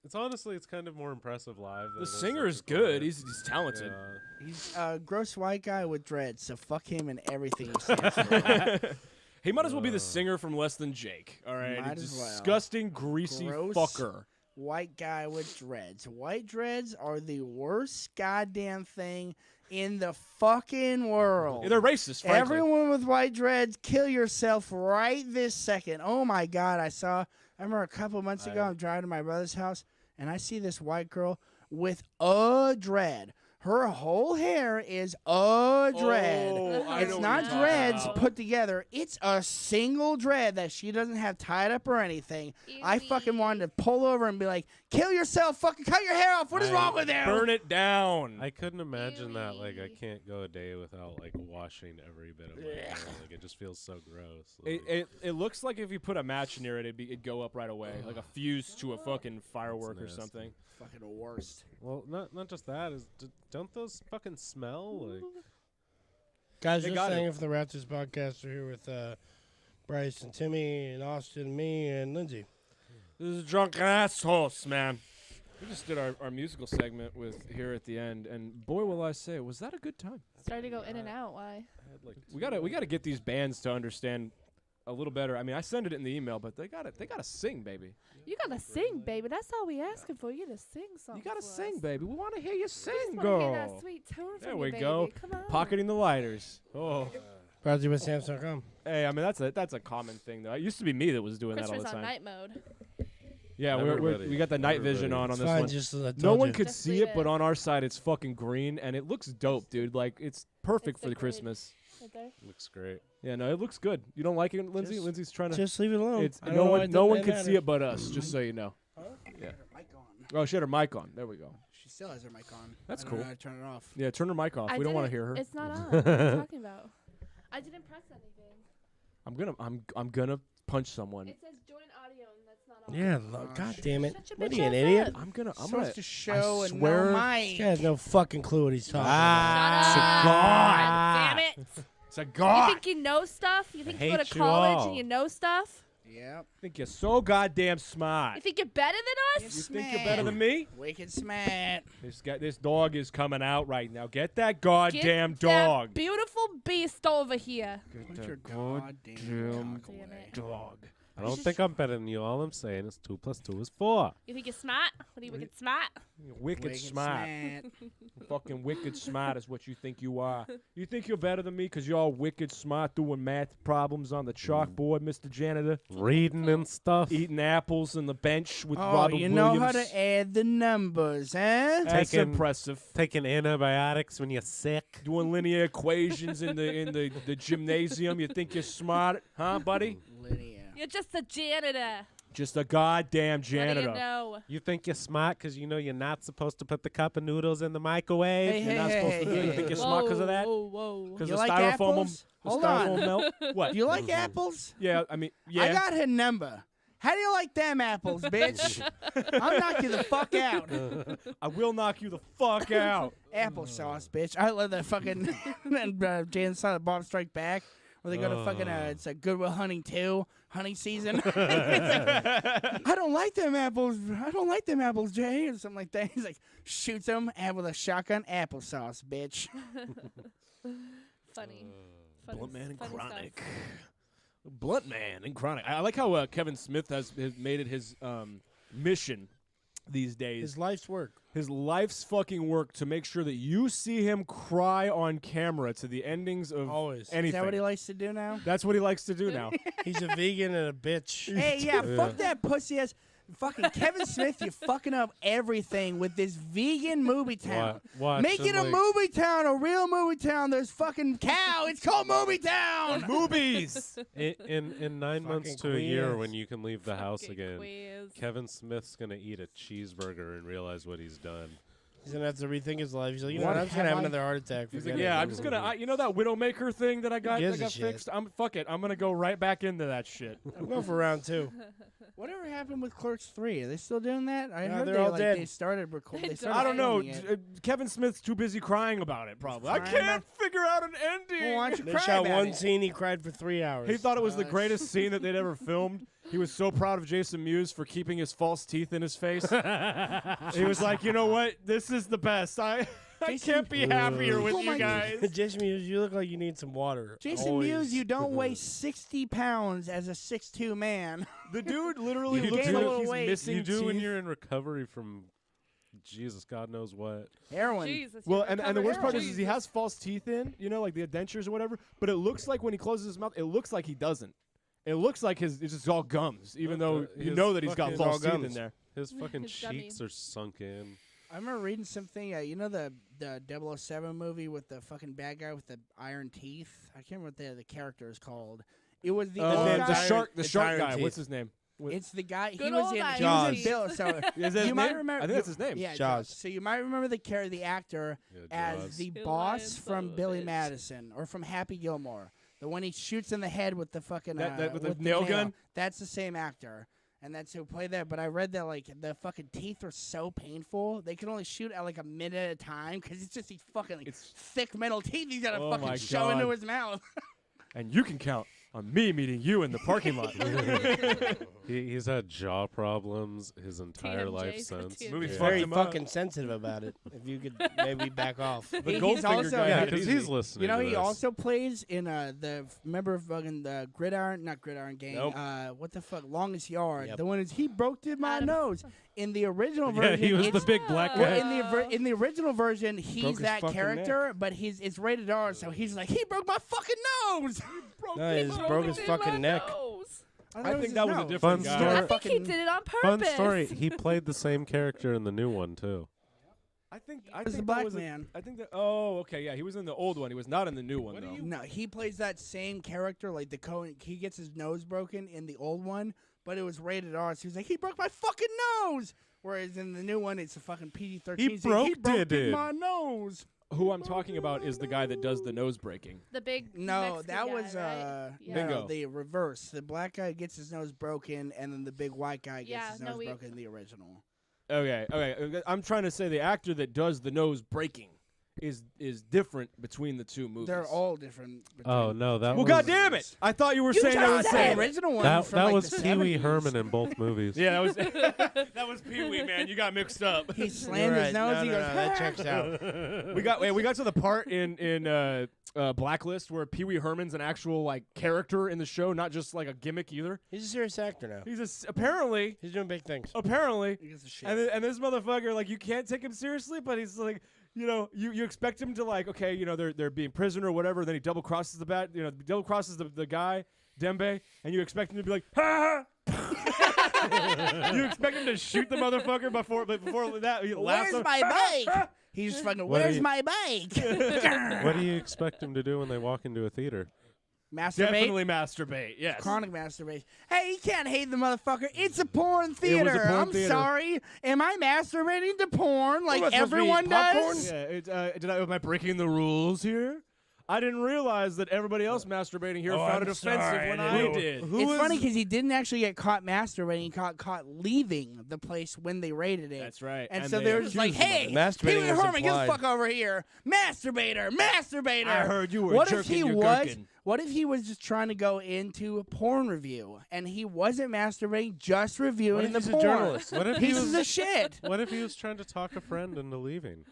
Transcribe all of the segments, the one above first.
It's honestly, it's kind of more impressive live. The singer is good. He's talented. Yeah. He's a gross white guy with dreads, so fuck him and everything he stands for. He might as well be the singer from Less Than Jake. All right, Might He's as well. disgusting, greasy Gross. fucker. White guy with dreads. White dreads are the worst goddamn thing in the fucking world. Yeah, they're racist, frankly. Everyone with white dreads, kill yourself right this second. Oh my God, I remember a couple months ago, I'm driving to my brother's house, and I see this white girl with a dread. Her whole hair is a dread. Oh, I know It's what not you're talking dreads about. put together. It's a single dread that she doesn't have tied up or anything. I fucking wanted to pull over and be like, kill yourself, fucking cut your hair off. What is wrong with you? Burn it down. I couldn't imagine that. Like, I can't go a day without like washing every bit of my hair. Like, it just feels so gross. Like, It looks like if you put a match near it, it'd go up right away, like a fuse to a fucking firework or nasty. something. Fucking the worst. well, not just that. Don't those fucking smell? Like, Guys, They just got saying it. if the Raptors podcast are here with Bryce and Timmy and Austin, me and Lindsay. This is drunken assholes, man. We just did our musical segment with here at the end, and boy, will I say, was that a good time? Started to go in and out. Why? I had like We gotta get these bands to understand a little better. I mean, I sent it in the email, but they gotta sing, baby. You gotta sing, baby. That's all we asking for. You gotta sing something. You gotta for sing, us. baby. We want to hear you sing, We just wanna hear that girl. sweet tune There from we you, baby. go. Come on. Pocketing the lighters. Oh, Brought to you by Stamps.com. hey, I mean that's a common thing though. It used to be me that was doing that all Christopher's the on time. night mode. Yeah, Everybody. we got the night vision on It's this fine, one. just as I No told one you. could Just see leave it, but it. on our side it's fucking green and it looks dope, dude. Like it's perfect It's for the decorated. Christmas. Right there. looks great. Yeah, no, it looks good. You don't like it, Lindsay? Just- Lindsay's trying to. Just leave it alone. It's I don't no know why one. it No one doesn't can see matter. it but us. Just so you know. Yeah. Mic on. Oh, she had her mic on. There we go. She still has her mic on. That's I don't cool. know how to turn it off. Yeah, turn her mic off. I We don't want to didn't- hear her. It's not on. What are you talking about? I didn't press anything. I'm gonna punch someone. It says join audio, and that's not on. Yeah, God damn it. Shut your What are bitch you, an ass idiot? up. I'm gonna. Supposed to show and swear- no This mic. guy has no fucking clue what he's talking Shut about. up. God damn it. It's a You god. think you know stuff? You think you go hate to you college all. and you know stuff? Yep. I think you're so goddamn smart. You think you're better than You us? think you're better than me? Wicked smart. This dog is coming out right now. Get that Get goddamn that dog. beautiful beast over here. Get Put that your goddamn goddamn cock Damn away. it. dog. I don't think I'm better than you. All I'm saying is 2 + 2 is 4. You think you're smart? What are you wicked smart? You're wicked Wicked smart. Fucking wicked smart is what you think you are. You think you're better than me because you're all wicked smart doing math problems on the chalkboard, Mr. Janitor? Reading and stuff. Eating apples on the bench with Oh, Robert you Williams. know how to add the numbers, huh? That's Taking- impressive. Taking antibiotics when you're sick. Doing linear equations in the gymnasium. You think you're smart, huh, buddy? Linear. You're just a janitor. Just a goddamn What do janitor. you know? You think you're smart because you know you're not supposed to put the cup of noodles in the microwave? Hey, You're not supposed to do it. You think you're smart because of that? Whoa, whoa. Because You the like styrofoam will, apples? the Hold styrofoam on. melt? What? Do you like apples? Yeah, I mean, yeah. I got her number. How do you like them apples, bitch? I'll knock you the fuck out. I will knock you the fuck out. Applesauce, bitch. I love that fucking Jay and Silent Bob Strike Back. Where they go to fucking it's a Goodwill Hunting 2 hunting season. It's like, I don't like them apples. I don't like them apples, Jay, or something like that. He's like shoots them and with a shotgun applesauce, bitch. Funny. Blunt Man and funny stuff. Chronic. Blunt Man and Chronic. I like how Kevin Smith has made it his mission these days. His life's work. His life's fucking work to make sure that you see him cry on camera to the endings of Always. anything. Is that what he likes to do now? That's what he likes to do now. He's a vegan and a bitch. Hey, yeah, fuck that pussy ass. Fucking Kevin Smith, you're fucking up everything with this vegan movie town. Watch Make it a like, movie town, a real movie town. There's fucking cow. It's called Movie Town. Movies. In 9 months Fucking to a year Queens. when you can leave the house Fucking again, quiz. Kevin Smith's gonna eat a cheeseburger and realize what he's done. He's going to have to rethink his life. He's like, you know What what? I'm just going to have have I- another heart attack. He's Forget like, it. yeah, I'm just gonna, you know that Widowmaker thing that I got, gives that a got shit? fixed. Fuck it, I'm gonna go right back into that shit. I'm going for round 2. Whatever happened with Clerks 3? Are they still doing that? I No, heard they're they all like dead. they started recording. I don't know. Kevin Smith's too busy crying about it. Probably. I Crying can't about- figure out an ending. Well, why don't you They cry shot about one it? scene. He cried for 3 hours. He thought it was the Oh, greatest scene that they'd ever filmed. He was so proud of Jason Mewes for keeping his false teeth in his face. He was like, you know what? This is the best. I can't be happier with Oh you my guys. Jason Mewes, you look like you need some water. Jason Always. Mewes, you don't weigh 60 pounds as a 6'2" man. The dude literally You looks gain a like little he's weight. missing You do teeth. when you're in recovery from, Jesus, God knows what. Heroin. Jesus. Well, you and the recovered worst part heroin. is he has false teeth in, you know, like the dentures or whatever. But it looks like when he closes his mouth, it looks like he doesn't. It looks like it's just all gums, even though you his know that he's got fucking- false all teeth in gums. there. His fucking His dummy. cheeks are sunk in. I remember reading something. You know the 007 movie with the fucking bad guy with the iron teeth. I can't remember what the character is called. It was the old The guy. shark It's shark Iron guy. Teeth. What's his name? It's the guy. Good He was old in. Iron He was in Teeth. Bill. So Is that his you might name? remember. I think that's his name. Yeah, Jaws. So you might remember the actor Yeah, as Jaws. the Good boss Lion, son from of a Billy bitch. Madison or from Happy Gilmore. The one he shoots in the head with the fucking That with the with nail gun? That's the same actor. And that's who played that. But I read that like the fucking teeth are so painful they can only shoot at like a minute at a time because it's just these fucking like, It's- thick metal teeth he's gotta Oh my fucking show into God. his mouth. And you can count on me meeting you in the parking lot. He's had jaw problems his entire TMJ life for since. TMJ. Movie He's fucked very him up. fucking sensitive about it. If you could maybe back off. The He's Goldfinger also- guy Yeah, had it because easy. he's listening. You know, to he this. also plays in remember fucking the not Gridiron Gang. Nope. What the fuck? Longest Yard. Yep. The one is he broke through my Adam. nose. In the original Yeah, version, he was the it's- big black Well, guy. in the original version, he's Broke his that fucking character, but it's rated R, so he's like, he broke my fucking nose. No, he just broke his It in fucking my neck. nose. I think his that was a nose. different Fun guy. story. I think he Fucking- did it on Fun purpose. story. He played the same character in the new one too. I think He was the that black was man. I think that. Oh, okay, yeah, he was in the old one. He was not in the new one though. No, he plays that same character, like the Cohen. He gets his nose broken in the old one, but it was rated R. So he's like, he broke my fucking nose. Whereas in the new one, it's a fucking PG-13. He He's like, he broke broke it. my nose. Who I'm talking about is the guy that does the nose breaking. The big No, Mexican that guy, was right? Yeah. Bingo. no, the reverse. The black guy gets his nose broken, and then the big white guy gets Yeah, his no, nose we- broken in the original. Okay. I'm trying to say the actor that does the nose breaking is different between the two movies. They're all different. Oh no, that Well, was God damn it! I thought you were saying that was the same. original one. that, from that like was the Pee Wee 70s. Herman in both movies. Yeah, that was that was Pee Wee, man. You got mixed up. He You're slammed his right. nose. No, he no, goes, no, that checks out. We got to the part in Blacklist where Pee Wee Herman's an actual like character in the show, not just like a gimmick either. He's a serious actor now. He's apparently He's doing big things. He gives a shit. and this motherfucker, like, you can't take him seriously, but he's like, you know, you expect him to, like, okay, you know, they're being prisoner or whatever, then he double crosses the guy, Dembe, and you expect him to be like, ha! You expect him to shoot the motherfucker before that he laughs. Where's my bike? He's fucking, What do where's you- my bike? What do you expect him to do when they walk into a theater? Masturbate. Definitely masturbate. Yes. Chronic masturbation. Hey, you can't hate the motherfucker. It's a porn theater. porn I'm theater. sorry. Am I masturbating to porn like What am I supposed to be, everyone popcorn? does? Yeah. Am I breaking the rules here? I didn't realize that everybody else masturbating here found it offensive when I did. It's funny because he didn't actually get caught masturbating. He got caught leaving the place when they raided it. That's right. And so they were just like, accused him of hey, it. Masturbating Pee Wee was Herman, get the implied. fuck over here. Masturbator. I heard you were What if jerking he your was? gherkin. What if he was just trying to go into a porn review and he wasn't masturbating, just reviewing if the he's a porn? journalist? What if he Pieces was? of shit. What if he was trying to talk a friend into leaving?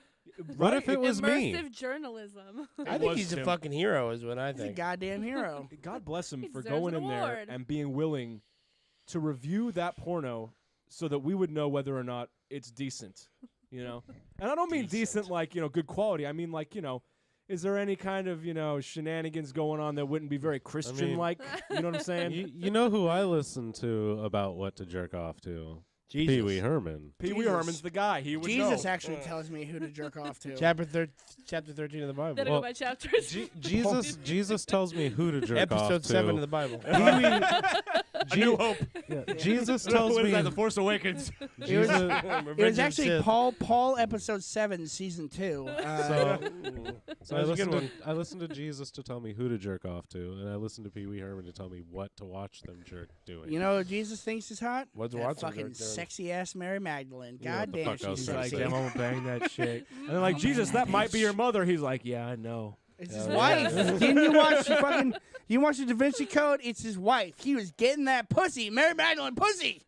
What if it was me? Immersive journalism. I think was he's a him. fucking hero, is what I He's a think. goddamn hero. God bless him He for deserves going an in there award. and being willing to review that porno so that we would know whether or not it's decent, you know? And I don't mean decent like, you know, good quality. I mean like, you know, is there any kind of, you know, shenanigans going on that wouldn't be very Christian-like? You know what I'm saying? You know who I listen to about what to jerk off to? Jesus. Pee Wee Herman. Pee Wee Jesus. Herman's the guy. He would Jesus know. actually tells me who to jerk off to. Chapter 13 of the Bible. Then I Well, go by chapters. Jesus tells me who to jerk off Episode to. 7 of the Bible. A New Hope. Jesus tells What is me. that, The Force Awakens? Jesus, It was actually Paul episode 7, season 2. so I listen to Jesus to tell me who to jerk off to, and I listen to Pee Wee Herman to tell me what to watch them jerk doing. You know what Jesus thinks is hot? What's That watching fucking jerk doing? sexy ass Mary Magdalene. You know what God the damn, fuck I was she's trying to sexy. say. I'm gonna bang that chick. And they're like, Jesus, that might be your mother. He's like, yeah, I know. It's his wife. Didn't you watch you watch the Da Vinci Code? It's his wife. He was getting that pussy. Mary Magdalene pussy.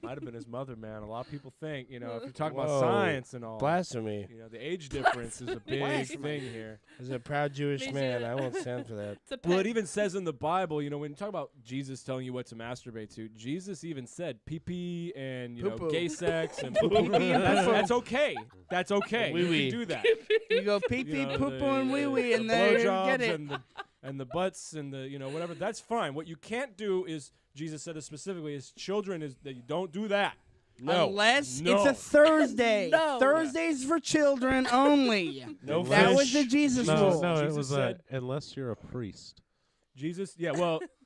Might have been his mother, man. A lot of people think, if you're talking Whoa. about science and all, Blasphemy. the age difference is a big thing here. As a proud Jewish Me man, too. I won't stand for that. It's a Well, pet. it even says in the Bible, when you talk about Jesus telling you what to masturbate to, Jesus even said pee-pee and, Poo-poo. gay sex and pee-pee. That's okay. That's okay. You Wee-wee. can do that. You go pee pee You know, poo poo and wee wee, and the there you blowjobs get it. and the butts and the whatever. That's fine. What you can't do is, Jesus said it specifically, is children, is that you don't do that. No. Unless No. it's a Thursday. No. Thursdays for children only. No That fish. was the Jesus rule. No, it Jesus was said- unless you're a priest. Jesus,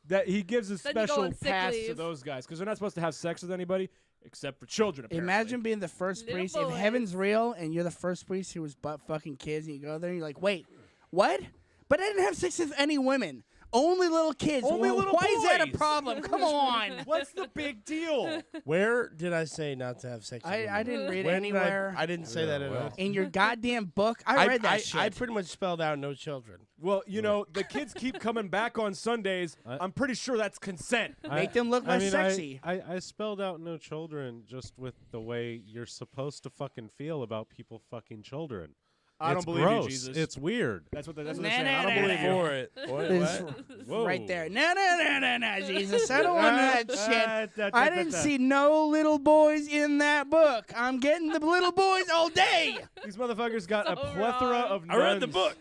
that he gives a Then you go special on sick pass to leave. those guys because they're not supposed to have sex with anybody except for children. Apparently. Imagine being the first Little priest. If boys. heaven's real and you're the first priest who was butt fucking kids, and you go there and you're like, wait, what? But I didn't have sex with any women. Only little kids. Only Well, little why is that a boys. problem? Come on. What's the big deal? Where did I say not to have sex with women? I didn't read it When did anywhere. I didn't say that at all. In your goddamn book, I read that shit. I pretty much spelled out no children. Well, the kids keep coming back on Sundays. I'm pretty sure that's consent. Make them look less sexy. I spelled out no children just with the way you're supposed to fucking feel about people fucking children. I don't It's believe gross. you, Jesus. It's weird. That's what they're Nah, saying. nah, I don't nah, believe nah. you. For it. It's Whoa. right there. No, Jesus. I don't want that shit. I didn't see no little boys in that book. I'm getting the little boys all day. These motherfuckers got a So plethora wrong. of I read the nuns. book.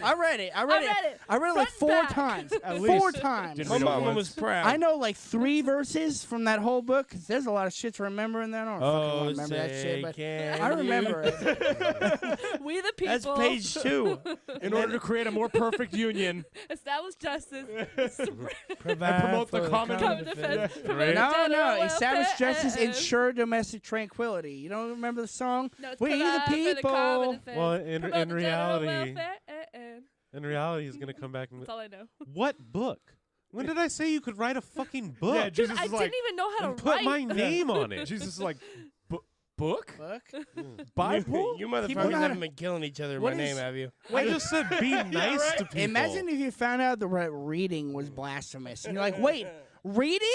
I read it. I read it Front like and 4 back. times. At Four least. times. Didn't My read it mama once. was proud. I know like 3 verses from that whole book. 'Cause there's a lot of shit to remember in there. I don't fucking remember that shit, but I remember it. We the people. That's page 2. In order to create a more perfect union. Establish justice. Provide promote the for common- Common defense. defense. promote No, general establish welfare, justice, and- ensure domestic tranquility. You don't remember the song? No, it's We the provide for common people. defense, Well, in promote the general reality- welfare, In reality, he's gonna come back and That's all I know. what book? When did I say you could write a fucking book? Yeah, Jesus I is didn't like, even know how and to put write. my name on it. Jesus is like, book? Book? Bible? You People motherfuckers gotta- haven't been killing each other in my What name, is- have you? I just said be nice to people. Imagine if you found out the reading was blasphemous. And you're like, wait, reading?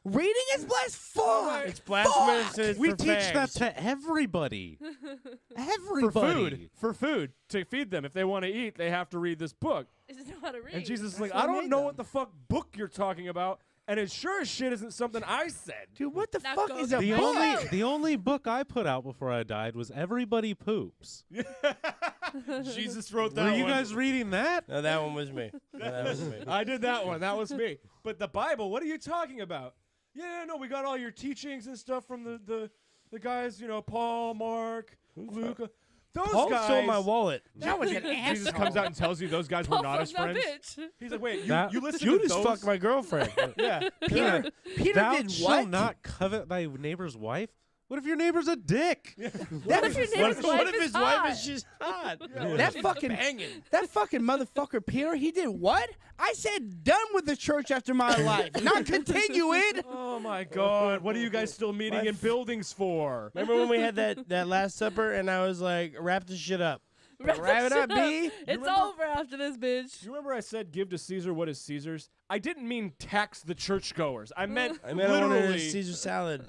Reading is blasphemous. It's blasphemous and it's we for teach that fags. to everybody. For Everybody. food. For food. To feed them. If they want to eat, they have to read this book. I just know how to read. And Jesus is That's like, what I don't made know them. what the fuck book you're talking about. And it sure as shit isn't something I said. Dude, what the Now fuck go is to a The bed. book? only the only book I put out before I died was Everybody Poops. Jesus wrote that Were you one. guys reading that? No, that one was me. No, that was me. I did that one. That was me. But the Bible, what are you talking about? Yeah, no, we got all your teachings and stuff from the guys, Paul, Mark, Luke. Those Paul guys. stole my wallet. That was an Jesus asshole. comes out and tells you those guys were Paul not his fucked that friends. bitch. He's like, wait, That- you listen Judas to those? fucked my girlfriend. Yeah. Peter Thou did shalt what? not covet thy neighbor's wife. What if your neighbor's a dick? What if your neighbor's What wife if is his hot? wife is just hot? That fucking motherfucker Peter, he did what? I said done with the church after my life, not continue it. Oh my God! What are you guys still meeting in buildings for? Remember when we had that Last Supper and I was like, wrap this shit up. Wrap it up, B. It's remember- over after this, bitch. You remember I said give to Caesar what is Caesar's? I didn't mean tax the churchgoers. I meant I mean, I wanted a literally. Caesar salad.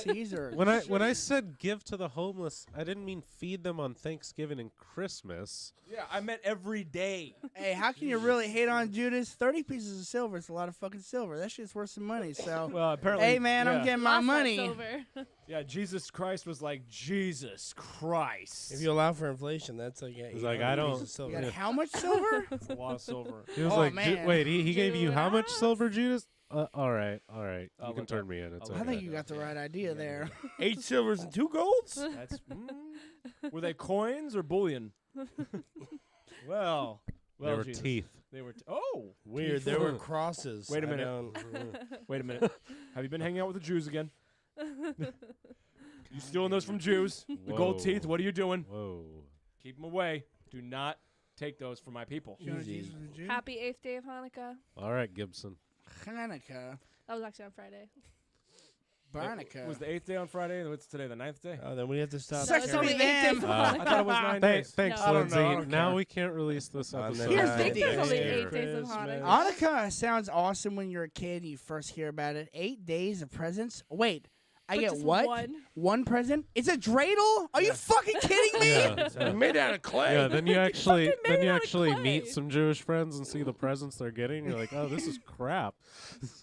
Caesar. When I said give to the homeless, I didn't mean feed them on Thanksgiving and Christmas. Yeah, I meant every day. Hey, how can you really hate on Judas? 30 pieces of silver is a lot of fucking silver. That shit's worth some money. So, Well, apparently. hey man, yeah. I'm getting my Lost that money. silver. Yeah, Jesus Christ was like Jesus Christ. If you allow for inflation, that's like He's like, I don't- pieces of You silver. got how much silver? That's a lot of silver. He was Oh, like, man. wait, he gave you how much Judas. silver, Judas? All right. You I'll can look turn up. me in. It's I'll I okay. think you got the right idea there. 8 silvers and 2 golds? That's were they coins or bullion? well, They were Jesus. teeth. They were. Oh, Weird. There were crosses. Wait a I minute. don't- wait a minute. Have you been hanging out with the Jews again? You stealing those from Jews? The gold Whoa. teeth. What are you doing? Whoa. Keep them away. Do not take those from my people. Easy. Happy 8th day of Hanukkah. All right, Gibson. Hanukkah. That was actually on Friday. Barnica. Was the 8th day on Friday? And what's today? The 9th day? Oh, then we have to stop. Sucks it's to only be 8 days them. of I thought it was 9 days. Thanks, No. I don't Lindsay. know, I don't Now care. we can't release this On episode. the Here's I the think deal. there's only Merry 8 days of Hanukkah. Hanukkah sounds awesome when you're a kid and you first hear about it. 8 days of presents. Wait, I But get just what? one. One present? It's a dreidel? Are you fucking kidding me? Yeah. Made out of clay. Yeah, then you actually made it out of actually meet clay. some Jewish friends and see the presents they're getting. You're like, oh, this is crap.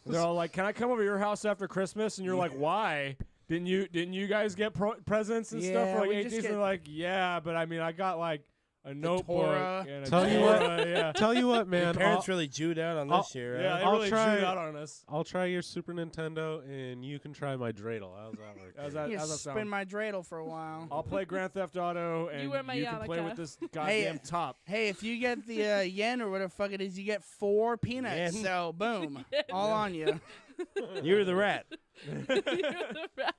They're all like, "Can I come over to your house after Christmas?" And you're like, "Why? Didn't you guys get presents and stuff Yeah, for like we 8 just days?" get- And they're like, "Yeah, but I mean, I got like a notebook Torah. and a Tell you what- Torah, yeah." Tell you what, man. Your parents I'll, really Jewed out on I'll- this year, Yeah, right? they I'll really try- chewed out on us. I'll try your Super Nintendo, and you can try my dreidel. How's that work? How's that, You how's that spin sound? my dreidel for a while. I'll play Grand Theft Auto, and wear my can play yarmulke. with this goddamn top. Hey, if you get the yen or whatever the fuck it is, you get 4 peanuts. Yen? So, boom. All on you. You're the rat. You're the rat.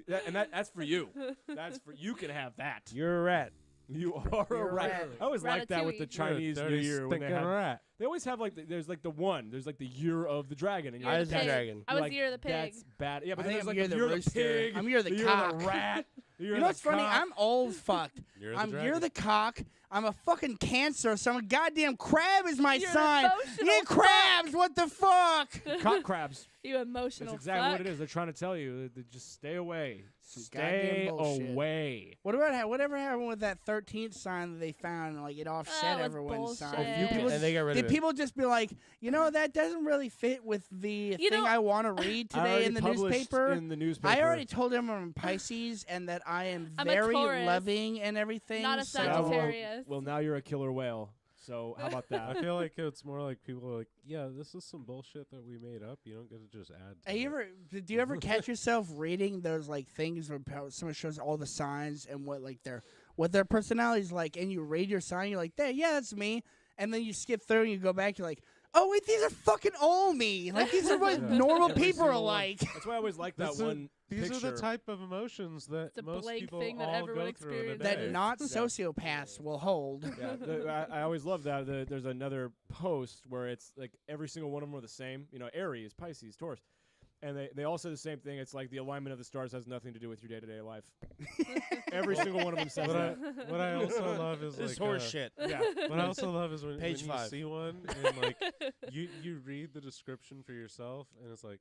Yeah, and that's for you. That's for you. Can have that. You're a rat. You are You're a a rat. rat. I always like that with the Ratatouille. Chinese New Year when they stinking have. rat. They always have like there's like the one. There's like the year of the dragon. And you're Year like, of Eyes of pig. dragon. I was like, the year of the pig. That's bad. Yeah, but I then think there's like I'm the year year of of the the rooster. pig. I'm year of the year cock. of the rat. The year You of know the what's funny? cock. I'm old fucked. You're the I'm dragon. you're the cock. I'm a fucking cancer. So I'm a goddamn crab is my You're an sign. emotional Yeah, crabs. What the fuck? cock crabs. You emotional That's exactly what fuck. it is. They're trying to tell you. They just stay away. Some Stay goddamn bullshit. away. Whatever happened with that 13th sign that they found? And, like it offset was everyone's bullshit. sign. Oh, you People can- And they got rid Did of it. people just be like, that doesn't really fit with the You thing know- I want to read I today already in the published newspaper? In the newspaper. I already told him I'm Pisces and that I am I'm a very Taurus, loving and everything. Not a so- Yeah, well- Sagittarius. Well, now you're a killer whale. So how about I that? feel like it's more like people are like, yeah, this is some bullshit that we made up. You don't get to just add to Hey, it. do you ever catch yourself reading those like things where someone shows all the signs and what their personality's like, and you read your sign, you're like, yeah, that's me, and then you skip through and you go back, you're like, oh wait, these are fucking all me. Like these are what Yeah. normal Every people are single one. like. That's why I always like that This is- one These picture. are the type of emotions that It's a most blank people thing that all everyone go through in a experiences. day. That not Yeah. sociopaths will hold. Yeah, I always love that. There's another post where it's like every single one of them are the same. Aries, Pisces, Taurus. And they all say the same thing. It's like the alignment of the stars has nothing to do with your day-to-day life. Every single one of them says What that. what I also love is This like horse shit. Yeah. What I also love is when Page you 5. see one and like you read the description for yourself and it's like,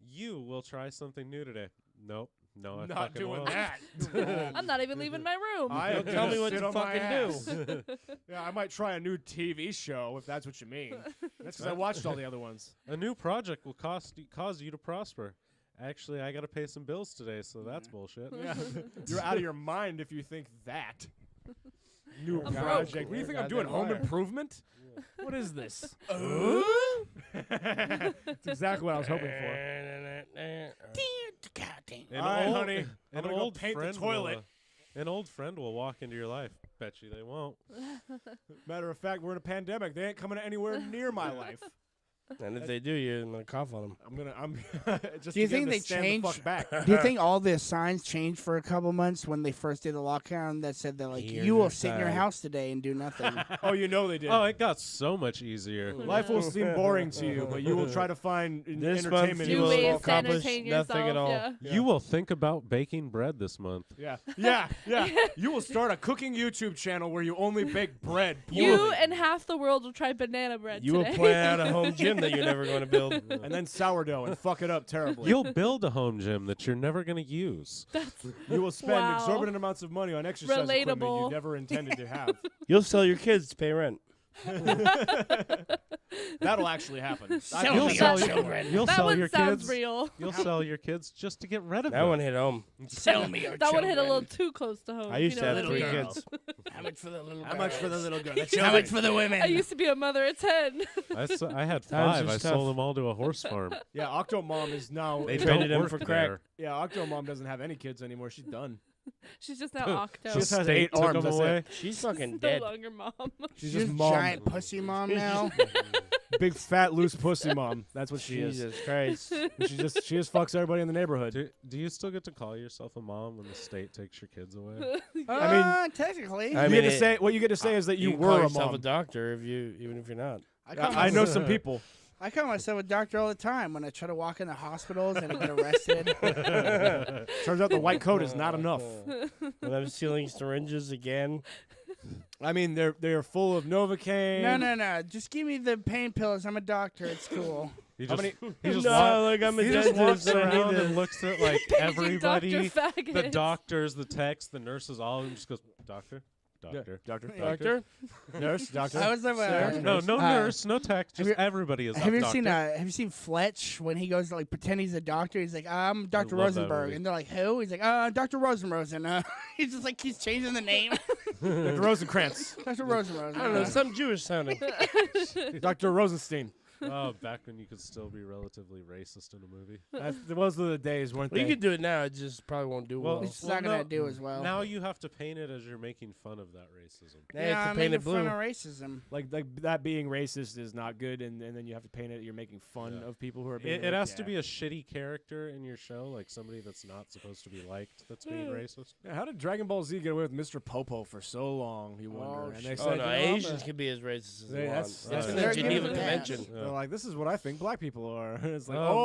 you will try something new today. Nope. No, I Not fucking doing won't. that. I'm not even leaving my room. I Don't tell me what sit to on my fucking ass. do. Yeah, I might try a new TV show if that's what you mean. That's because I watched all the other ones. A new project will cause you to prosper. Actually, I got to pay some bills today, so that's bullshit. Yeah, you're out of your mind if you think that. New I'm project. broke. What do you think You're I'm doing? goddamn Home liar. improvement? What is this? That's exactly what I was hoping for. God damn. An All right, old, honey. I'm An gonna go old paint the friend toilet. An old friend will walk into your life. Bet you they won't. Matter of fact, we're in a pandemic. They ain't coming anywhere near my life. And if they do, you're gonna cough on them. I'm just. Do you to get think them to they stand change- The fuck back. Do you think all the signs changed for a couple months when they first did the lockdown that said that like Here's you will your sit in your sign. house today and do nothing? Oh, you know they did. Oh, it got so much easier. Life will seem boring to you, but you will try to find This month entertainment. you New will ways to accomplish entertain nothing yourself. at all. Yeah. Yeah. You will think about baking bread this month. Yeah. You will start a cooking YouTube channel where you only bake bread. You poorly. and half the world will try banana bread You will today. plan out a home gym that you're never going to build. and then sourdough and fuck it up terribly. You'll build a home gym that you're never going to use. You will spend Wow. exorbitant amounts of money on exercise equipment you Relatable. never intended to have. You'll sell your kids to pay rent. That'll actually happen. Sell You'll me sell your your, children. you'll that sell one your sounds kids. real. You'll sell your kids just to get rid of That them. one hit home. Sell me your That one hit a children. little too close to home. I used you to know have that 3 feeling. kids. How much for the little? How much for the little girl? How much for the women? I used to be a mother at 10. I had Times 5. are I tough. sold them all to a horse farm. Yeah, Octomom is now. They Don't traded him work for crack. there. Yeah, Octomom doesn't have any kids anymore. She's done. She's just now Octo. She just has State 8 took arms. them That's away. it. She's fucking no dead. longer mom. She's She's just a mom. giant pussy mom now. Big fat loose pussy mom. That's what she is. Jesus Christ. And she just fucks everybody in the neighborhood. Do you still get to call yourself a mom when the state takes your kids away? Technically, I You mean, get to say what you get to say is that you can were call a yourself mom. a doctor even if you're not. call I know myself- some people. I call myself a doctor all the time when I try to walk into hospitals and I get arrested. Turns out the white coat is not enough. When I'm stealing syringes again. I mean, they're full of Novocaine. No. Just give me the pain pills. I'm a doctor. It's cool. He How just, many- he just, No, wa- like I'm a he just walks dentist and I around need and to. looks at like Paging Dr. everybody, the Faggot. doctors, the techs, the nurses, all of them just goes, doctor, doctor. Doctor, nurse, doctor. I was Sir. No, no Uh, nurse, no tech, have just you- everybody is Have a you doctor. seen Fletch when he goes to like pretend he's a doctor? He's like, I'm Dr. love that Rosenberg, movie. and they're like, who? He's like, Dr. Rosen. He's just like he's changing the name, Dr. Rosencrantz, Dr. Rosen. I don't know, some Jewish sounding. Dr. Rosenstein. Oh, back when you could still be relatively racist in a movie. Those were the days, weren't Well, they? you could do it now. It just probably won't do well. It's not gonna do as well. Now you have to paint it as you're making fun of that racism. Now you have I'm to paint making it blue. fun of racism. like that being racist is not good, and then you have to paint it. You're making fun Yeah. of people who are being. It has to be a shitty character in your show, like somebody that's not supposed to be liked, that's being racist. Yeah, how did Dragon Ball Z get away with Mr. Popo for so long? You wonder. And they shit. said, Oh, you no, know, Asians can be as racist as they want. that's That's in they're the Geneva giving that. Convention. Yeah. they're like, this is what I think black people are. It's like, Um,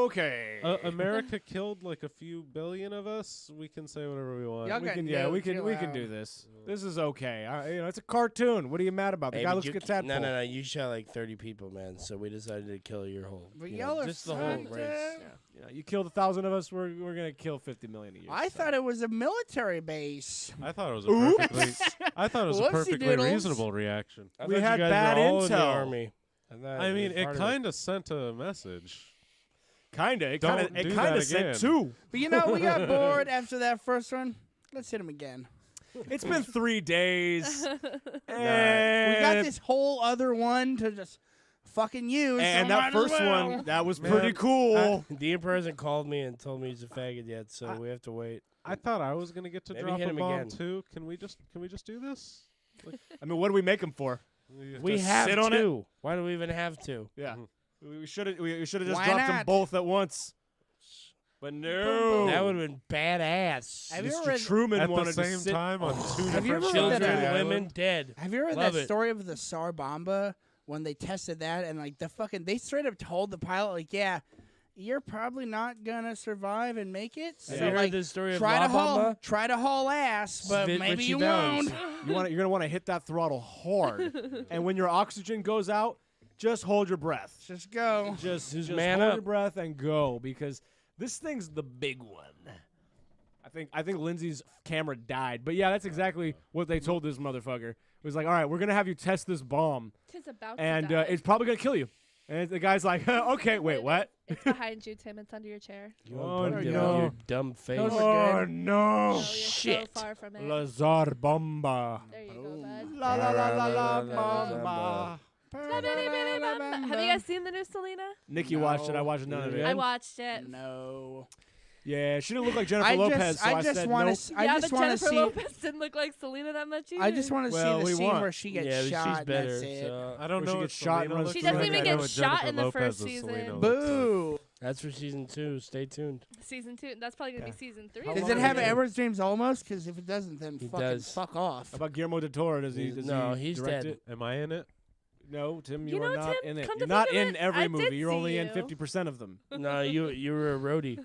okay. America killed like a few billion of us. We can say whatever we want. Y'all we got can, no we can chill do out. this. This is okay. It's a cartoon. What are you mad about? The Hey, guy but looks you like a ca- tadpole. No. You shot like 30 people, man. So we decided to kill your whole. But you y'all know, are just the whole fucked race. up. Yeah, you killed 1,000 of us. We're gonna kill 50 million a year. I thought it was a military base. I thought it was a perfectly, Whoopsie perfectly doodles. reasonable reaction. I We thought you had guys bad were all in the intel. army. And that I mean, was it part of kind of sent a message. kinda. It Don't kinda. do It that kinda sent again. two. But you know, we got bored after that first one. Let's hit him again. It's been 3 days. We got this whole other one to just fucking use. And so that might as first well. one, that was Man, pretty cool. The emperor hasn't called me and told me he's a faggot yet, so we have to wait. I thought I was gonna get to Maybe drop hit a him bomb again. too. Can we just do this? I mean, what do we make them for? We Just have sit on it? to. Why do we even have to? Yeah, Mhm. we should have. We should have just Why dropped them not? both at once. But no, That would have been badass. Have you ever Mr. read- Truman At the wanted to same sit. time on two Have you different ever read shows. that, Children, uh, women, dead. Have you ever Love that it. story of the Tsar Bomba when they tested that and like they straight up told the pilot like, yeah, you're probably not gonna survive and make it. Have So you heard like, the story of try La to haul, Bamba? try to haul ass, but Vit- maybe Richie you Valens. won't. You're gonna want to hit that throttle hard, and when your oxygen goes out, just hold your breath. Just go. Just man hold up. your breath and go, because this thing's the big one. I think Lindsay's camera died, but yeah, that's exactly what they told this motherfucker. It was like, all right, we're gonna have you test this bomb, Tis about to and die. it's probably gonna kill you. And the guy's like, okay, wait, what? It's behind you, Tim. It's under your chair. You Oh, want to put it no. on your dumb face? Those are Oh no! No, you're shit. so far from it. Lazar bomba. There you go, bud. La la la la la Bomba. bomba. Have you guys seen the new Selena? Nikki watched it. I watched none of it. I watched it. No. Yeah, she didn't look like Jennifer Lopez, so I just said want nope. to. Yeah, I but just want to Jennifer see. Lopez didn't look like Selena that much either. I just want to Well, see we the scene want. where she gets Yeah, but shot. she's better. And that's it. So I don't Where she know. gets what shot and Selena runs looks She through doesn't it. even like. I know get what shot Jennifer in the Lopez first as season. Selena looks like. Boo. that's for season 2. Stay tuned. Season 2. That's probably gonna Yeah. be season 3. How Does long it have is it? Edward's Dreams Almost? Because if it doesn't, then He fucking does. fuck off. How about Guillermo del Toro? Does he? Does No, he he's direct dead. it? Am I in it? No, Tim, You you are know, not Tim, in it. come to You're not think of in it, every I movie. did You're only see in you. 50% of them. No, you were a roadie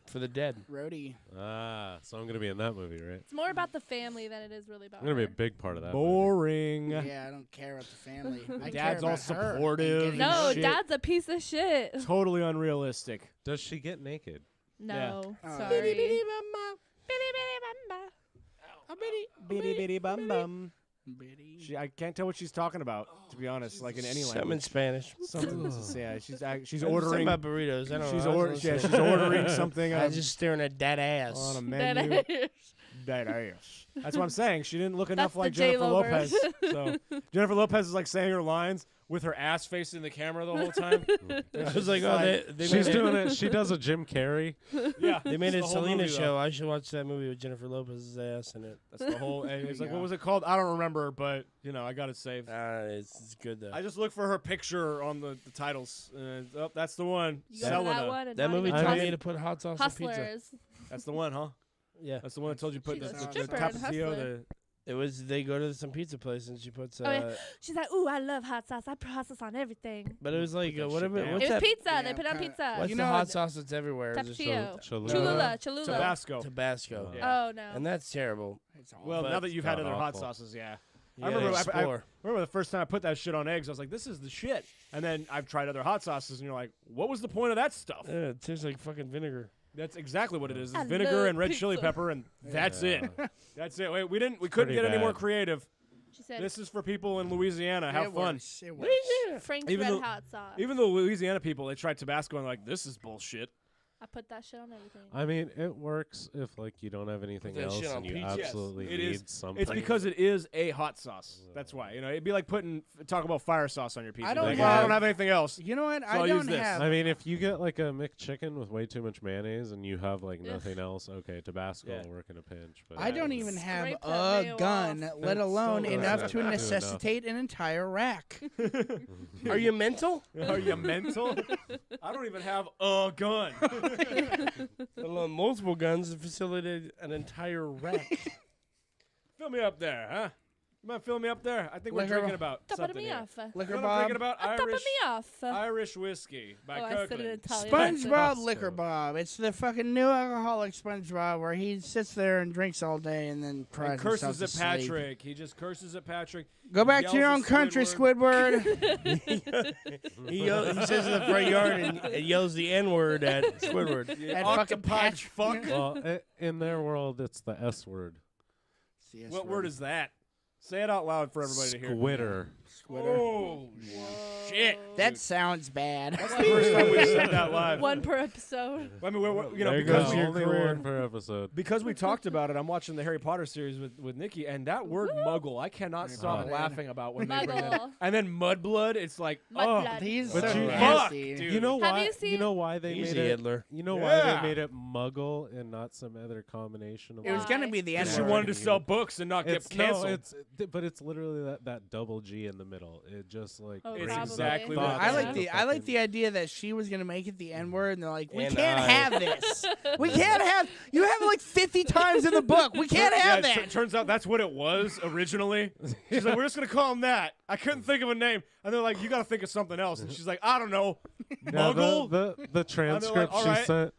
for the dead. Rhodey. Ah, so I'm gonna be in that movie, right? It's more about the family than it is really about I'm gonna be a her. big part of that. Boring. Yeah, I don't care about the family. I Dad's care all about her and supportive getting and No, shit. Dad's a piece of shit. Totally unrealistic. Movie. Does she get naked? No, Oh. sorry. Bitty, bitty, Bitty bitty bum bum. bitty. I can't tell what she's talking about, to be honest. Like in any Something in language. Spanish. Something. Yeah, she's Something ordering. about burritos. I don't She's know. I or, was yeah, listening. she's ordering something I was just staring at that ass. on a That menu. is. That ass. That's what I'm saying. She didn't look That's enough the like Jennifer J-Lo Lopez. So Jennifer Lopez is like saying her lines with her ass facing the camera the whole time. I was like, oh, they She's made doing it. She does a Jim Carrey. Yeah, They made it's a the whole Selena movie, though. show. I should watch that movie with Jennifer Lopez's ass in it. That's the whole. And it's like, Yeah. what was it called? I don't remember, but you know, I got it saved. It's good though. I just look for her picture on the titles. And, oh, that's the one. You go to that Selena. one and That not movie even taught I me to put hot sauce on pizza. Hustlers. That's the one, huh? Yeah. That's the one I told you put She's the a stripper in tapatio, Hustler. They go to some pizza place and she puts. Oh, yeah. She's like, ooh, I love hot sauce. I put hot sauce on everything. But it was like that whatever. shit down. What's It was that? pizza. Yeah, They put on kinda- pizza. What's You the know, hot sauce that's everywhere? Is it Tapatio. Cholula. Cholula. Tabasco. Tabasco? Yeah. Oh, no. And that's terrible. It's awful. Well, But now that you've had God other hot awful. sauces, yeah. Yeah, I remember explore. remember the first time I put that shit on eggs, I was like, this is the shit. And then I've tried other hot sauces, and you're like, what was the point of that stuff? Yeah, it tastes like fucking vinegar. That's exactly what it is. It's I vinegar love and red chili pizza. pepper, and that's it. That's it. Wait, we couldn't pretty get any more bad. creative. She said, This is for people in Louisiana. It Have fun. works. It works. Frank's even red though- hot sauce. Even the Louisiana people, they tried Tabasco and like, this is bullshit. I put that shit on everything. I mean, it works if like you don't have anything Put that else shit on and you pizza. Yes, absolutely it need is. something. It's because it is a hot sauce. That's why. It'd be like talk about fire sauce on your pizza. I don't Like, have- I don't have anything else. You know what? So I I'll use don't this. have. I mean, if you get like a McChicken with way too much mayonnaise and you have like Ugh. nothing else, okay, Tabasco Yeah. will work in a pinch. But I don't even have Scrape that a mayo gun, off. let That's alone so enough good. to Enough. necessitate an entire rack. Are you mental? Are you mental? I don't even have a gun. Let alone multiple guns to facilitate an entire rack. Fill me up there, huh? You mind filling me up there? I think we're Liquor- drinking about Top of something me here. off. Liquor You know what I'm Bob. drinking about? Top of Irish, me off. Irish whiskey by Oh, I said it in Kirkland. Italian. SpongeBob accent. Liquor Bob. It's the fucking new alcoholic SpongeBob where he sits there and drinks all day and then cries And curses himself at to sleep. Patrick. He just curses at Patrick. Go back to Yells your at own country, Squidward. Squidward. He sits in the front yard and yells the N word at Squidward. That fucking Octopi Patch. fuck. Well, in their world, it's the S word. What word is that? Say it out loud for everybody to hear. Squitter. Squitter? Oh, shit. That sounds bad. That's the first time we've said that live. One per episode. I mean, you know, There because goes we, only one per episode. because we talked about it, I'm watching the Harry Potter series with Nikki, and that word muggle, I cannot stop Muggle. laughing about when they bring that Muggle. up. And then mudblood, it's like, Mudblood. He's But so you- nasty. Fuck, dude. You know Have why? you seen- You know why they Easy, made it? Hitler. You know Yeah. why they made it Muggle and not some other combination of? It was Why? gonna be the N She word. wanted to sell books and not It's get canceled. but it's literally that double G in the middle. It just like Oh, It's probably. exactly thought what I Yeah. like the idea that she was gonna make it the N word, and they're like, we And can't I- have this. We can't have. You have it like 50 times in the book. We can't have yeah, that. turns out that's what it was originally. She's like, we're just gonna call him that. I couldn't think of a name, and they're like, you gotta think of something else. And she's like, I don't know, Now, Muggle. the transcript all she right. sent.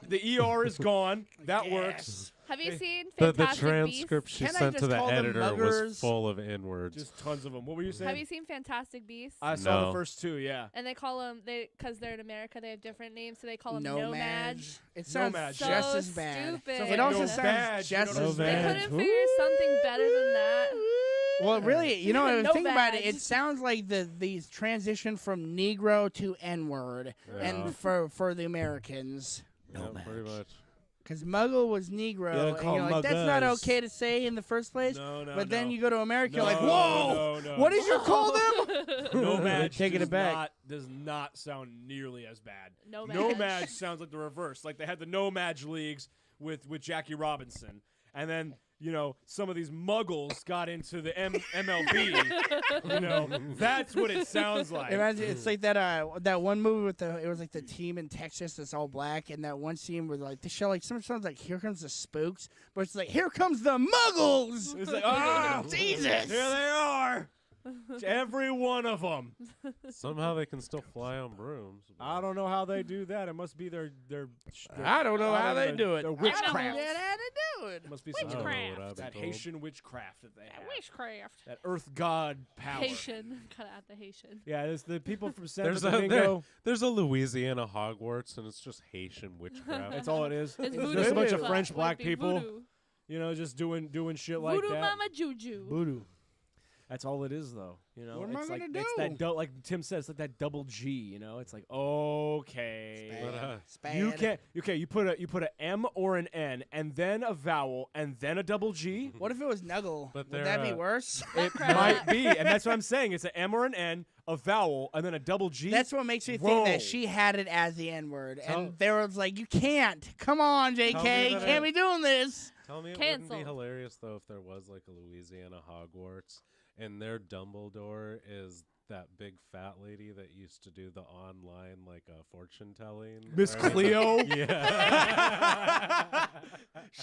The ER is gone. That works. Have you seen The Fantastic transcript Beasts? she Can I sent just to the call them editor was muggers? full of N words. Just tons of them. What were you saying? Have you seen Fantastic Beasts? I saw the No. first two. Yeah. And they call them because they're in America. They have different names, so they call them Nomad. Nomad. It sounds Nomad. just So as bad. stupid. Sounds It like also no sounds badge, you just don't as know They bad. badge. couldn't figure something better than that. Well, really, you know, No think about it. badge. It sounds like these transition from Negro to N word, Yeah. and for the Americans, Yeah, pretty much. because Muggle was Negro, Yeah, and call you're like, that's not muggers. okay to say in the first place. No, no. But then no. you go to America, No, you're like, whoa, no, no. what did you call them? Nomad Taking does it back. does not sound nearly as bad. Nomad. Nomad sounds like the reverse. Like they had the Nomad leagues with Jackie Robinson, and then some of these Muggles got into the MLB. That's what it sounds like. Imagine it's like that one movie with it was like the team in Texas that's all black, and that one scene where like they show like some sounds like here comes the spooks, but it's like here comes the Muggles. It's like, oh, Jesus. here they are. Every one of them. Somehow they can still fly on brooms. I don't know how they do that. It must be their I don't know how they do it. Their I don't witchcraft. get how to do it. It must be I don't know some what Witchcraft. I've been that told. Haitian witchcraft that they have. Witchcraft. That Earth God power. Haitian. Cut out the Haitian. Yeah, it's the people from Santo There's Domingo. there's a Louisiana Hogwarts, and it's just Haitian witchcraft. That's all it is. It's It's voodoo. just a bunch of But French would black be people, Voodoo, just doing shit like voodoo that. Mama Juju. Voodoo. That's all it is, though. What am I it's like gonna it's do? that like Tim says, like that double G. It's like okay. It's bad. You can't. Okay, you put a M or an N, and then a vowel, and then a double G. What if it was Nuggle? But Would that be they're, worse? It might be, and that's what I'm saying. It's an M or an N, a vowel, and then a double G. That's what makes me think Whoa. that she had it as the N word, Tell- and they were like, "You can't. Come on, JK, that can't it- be doing this." Tell me it wouldn't be Canceled. hilarious though if there was like a Louisiana Hogwarts, and their Dumbledore is that big fat lady that used to do the online like fortune telling. Miss right? Cleo. Yeah.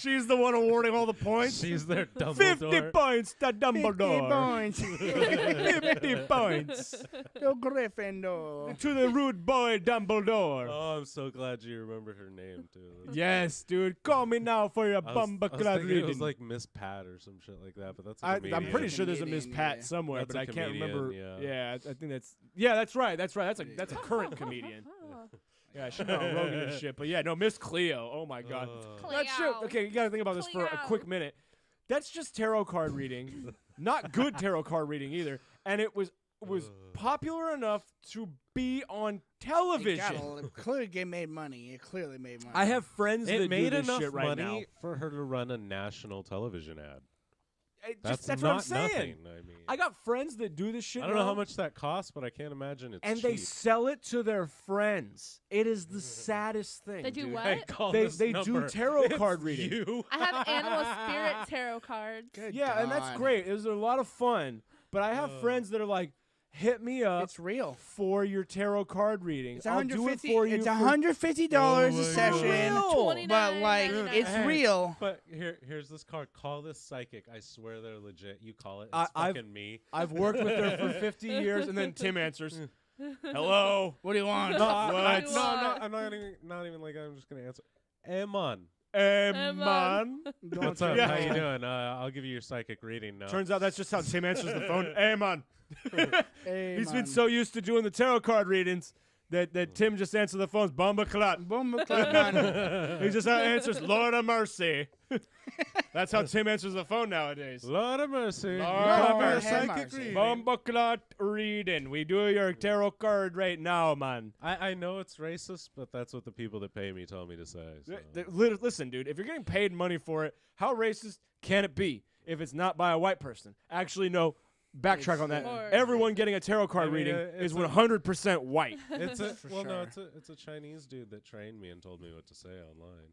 She's the one awarding all the points. She's their 50 Dumbledore. points to 50 Dumbledore. points. 50 points Go Gryffindor. to the rude boy Dumbledore. Oh, I'm so glad you remembered her name too. Yes, dude. Call me now for your I was bumbleclad thinking it was reading. like Miss Pat or some shit like that, but that's a I'm comedian. pretty sure there's a Miss Comedian, Pat yeah. somewhere, That's but a I can't comedian, remember. yeah. I think that's. Yeah, that's right. That's right. That's a current comedian. Oh. Yeah, she's not on Rogan and shit. But yeah, no, Miss Cleo. Oh my God. Ugh. That's true. Okay, you gotta think about this for a quick minute. That's just tarot card reading, not good tarot card reading either. And it was popular enough to be on television. It clearly made money. It clearly made money. I have friends It that made do this enough shit right money now. for her to run a national television ad. That's not what I'm saying. nothing. I mean, I got friends that do this shit. I don't know now, how much that costs, but I can't imagine it's and cheap. they sell it to their friends. It is the saddest thing. They do dude. what? Hey, call They this do number. tarot It's card reading. You. I have animal spirit tarot cards. Good Yeah, and that's God. great. It was a lot of fun. But I have friends that are like, hit me up It's real. for your tarot card readings. It's I'll do it $150. for you. It's for $150 Oh a my session. God. But like, $29.99. it's Hey, real. But here's this card. Call this psychic. I swear they're legit. You call it. It's I've- fucking me. I've worked with her for 50 years, and then Tim answers, "Hello, What do you want? No, I'm What? not even like I'm just gonna answer. Amon, man." what's up? Yeah. How you doing? I'll give you your psychic reading now. Turns out that's just how Tim answers the phone. Hey, man. Hey, He's been man. so used to doing the tarot card readings that Tim just answers the phones. Bomba clot. Boom, clap, man. He just answers, Lord of mercy. That's how Tim answers the phone nowadays. Lord of mercy. Lord Call me a have psychic mercy. reading. Bomba clot reading. We do your tarot card right now, man. I know it's racist, but that's what the people that pay me tell me to say. So. Listen, dude, if you're getting paid money for it, how racist can it be if it's not by a white person? Actually, no. Backtrack on that. Or- Everyone getting a tarot card I mean, reading it's is a- 100% white. It's a For well, no, sure. it's a Chinese dude that trained me and told me what to say online.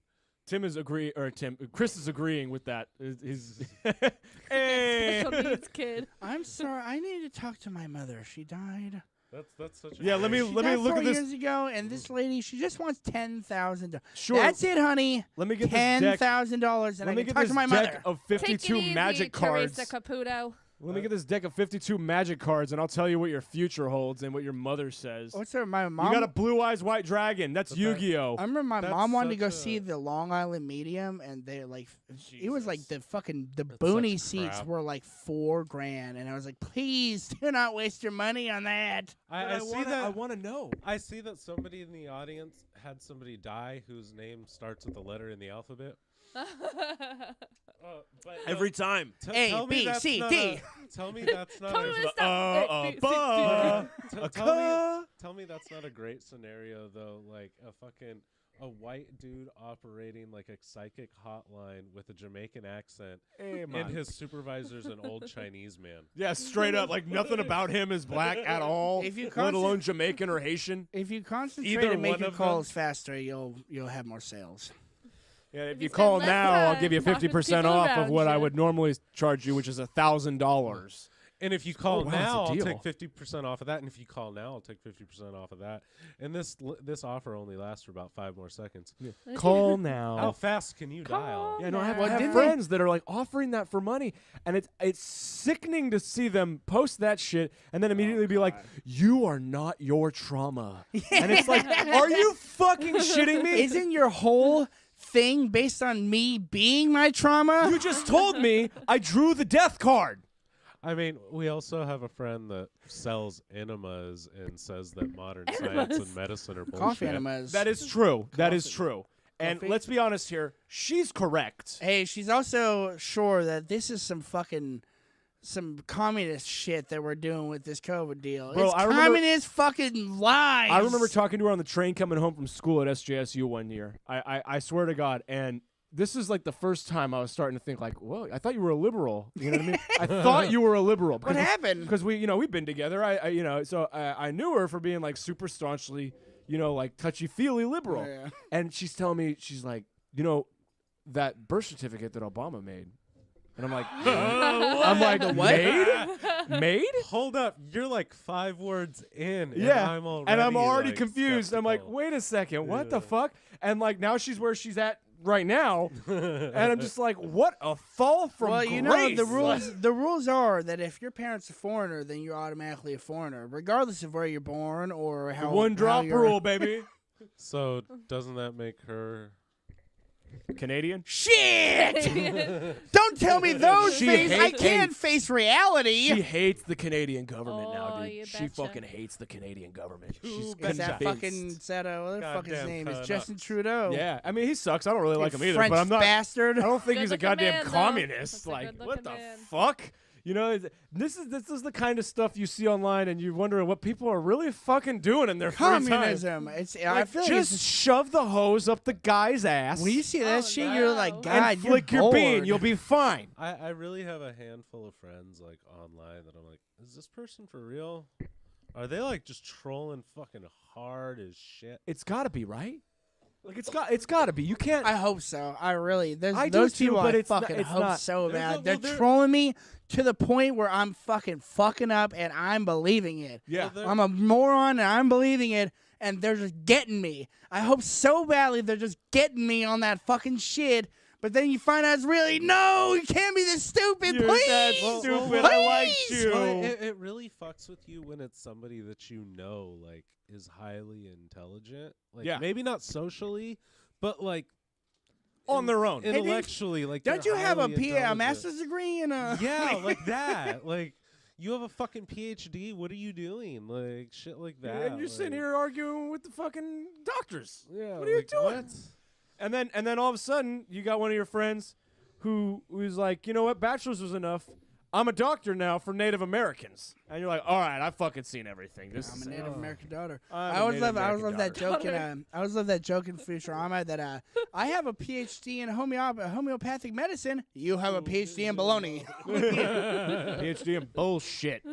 Chris is agreeing with that. He's hey. Special needs kid. I'm sorry. I need to talk to my mother. She died. That's such a Yeah, let me She died look 4 at this. years ago, and this lady, she just wants $10,000. Sure. That's it, honey. Let me get this deck. $10,000, and I Let me can get talk this to my deck mother. of Take 52 it easy, magic cards. Teresa Caputo. Let me get this deck of 52 magic cards, and I'll tell you what your future holds and what your mother says. What's her? My mom. You got a blue eyes white dragon. That's But that- Yu-Gi-Oh. I remember my That's mom wanted to go such see a- the Long Island Medium, and they like it was like the fucking the That's boonie such seats crap. were like $4,000, and I was like, please do not waste your money on that. I see that. I want to know. I see that somebody in the audience had somebody die whose name starts with the letter in the alphabet. But Every time. A, tell me B, that's C, not D. Tell me that's not. Tell me a, when to stop. tell me that's not a great scenario though. Like a white dude operating like a psychic hotline with a Jamaican accent, Hey, and his supervisor's an old Chinese man. Yeah, straight up. Like nothing about him is black at all. If you let alone Jamaican or Haitian. If you concentrate Either and make one your of calls faster, you'll have more sales. Yeah, if you you spend call less now, I'll time give you talking to 50% people off of around what I you. would normally charge you, which is $1,000. And if you call wow, that's a now, I'll deal. take 50% off of that. And if you call now, I'll take 50% off of that. And this offer only lasts for about 5 more seconds. Call How now. fast can you dial? Yeah, no, I have, Well, I have didn't friends that are like offering that for money, and it's sickening to see them post that shit and then immediately be like, "You are not your trauma," and it's like, "Are you fucking shitting me?" Isn't your whole thing based on me being my trauma? You just told me I drew the death card. I mean, we also have a friend that sells enemas and says that modern science and medicine are bullshit. Coffee enemas. That is true. That is Coffee. true. And Coffee? let's be honest here. She's correct. Hey, she's also sure that this is some communist shit that we're doing with this COVID deal. Bro, it's I remember- communist fucking lies. I remember talking to her on the train coming home from school at SJSU one year. I swear to God. And this is like the first time I was starting to think like, whoa, I thought you were a liberal. You know what I mean? I thought you were a liberal. What happened? Because we've been together. So I knew her for being like super staunchly, like touchy-feely liberal. Yeah. And she's telling me, she's like, that birth certificate that Obama made. And I'm like, made? Hold up, you're like 5 words in. Yeah, and I'm already, and I'm already like, confused. I'm like, skeptical. wait a second, what the Yeah. fuck? And like now she's where she's at right now, and I'm just like, what a fall from well, grace. you know the rules are that if your parent's a foreigner, then you're automatically a foreigner, regardless of where you're born or The how. one drop you're- rule, baby. So doesn't that make her? Canadian. Shit! Don't tell me those She things. I hate- can't face reality. She hates the Canadian government now, Oh, dude. you She betcha. fucking hates the Canadian government. She's Because that convinced. fucking said, what the fuck his Goddamn name is? Canucks. Justin Trudeau. Yeah, I mean he sucks. I don't really like him either, French but I'm not. bastard. I don't think he's a Good-looking goddamn man, though. communist. That's a Like, what good-looking the man. fuck? You know, this is the kind of stuff you see online, and you're wondering what people are really fucking doing in their free time. Communism. It's. I Like, feel like just it's shove the hose up the guy's ass when you see that Oh, shit, no. you're like, And God, and flick you're your bean. bored. You'll be fine. I really have a handful of friends like online that I'm like, is this person for real? Are they like just trolling fucking hard as shit? It's got to be right. Like it's got to be. You can't. I hope so. I really. There's I do those too, people but I it's not- fucking it's hope not- so There's bad. a- They're well, there- trolling me to the point where I'm fucking up and I'm believing it. Yeah. Well, there- I'm a moron and I'm believing it, and they're just getting me. I hope so badly they're just getting me on that fucking shit. But then you find out it's really no, you can't be this stupid. You're Please, that stupid. I like Please! you. Well, it really fucks with you when it's somebody that you know like is highly intelligent. Like Yeah. maybe not socially, but like On their own. dude, intellectually. Like Don't they're you have a highly intelligent. master's degree in a? Yeah, like that. Like you have a fucking PhD. What are you doing? Like shit like that. And you're sitting like- here arguing with the fucking doctors. Yeah. What are you like, doing? what? And then all of a sudden you got one of your friends who was like, you know what, bachelor's was enough. I'm a doctor now for Native Americans. And you're like, all right, I've fucking seen everything. This I'm is a Native American daughter. I'm I a always Native love American that joke in daughter. I always love that joke in Futurama that I have a PhD in homeopathic medicine. You have a PhD in baloney. PhD in bullshit.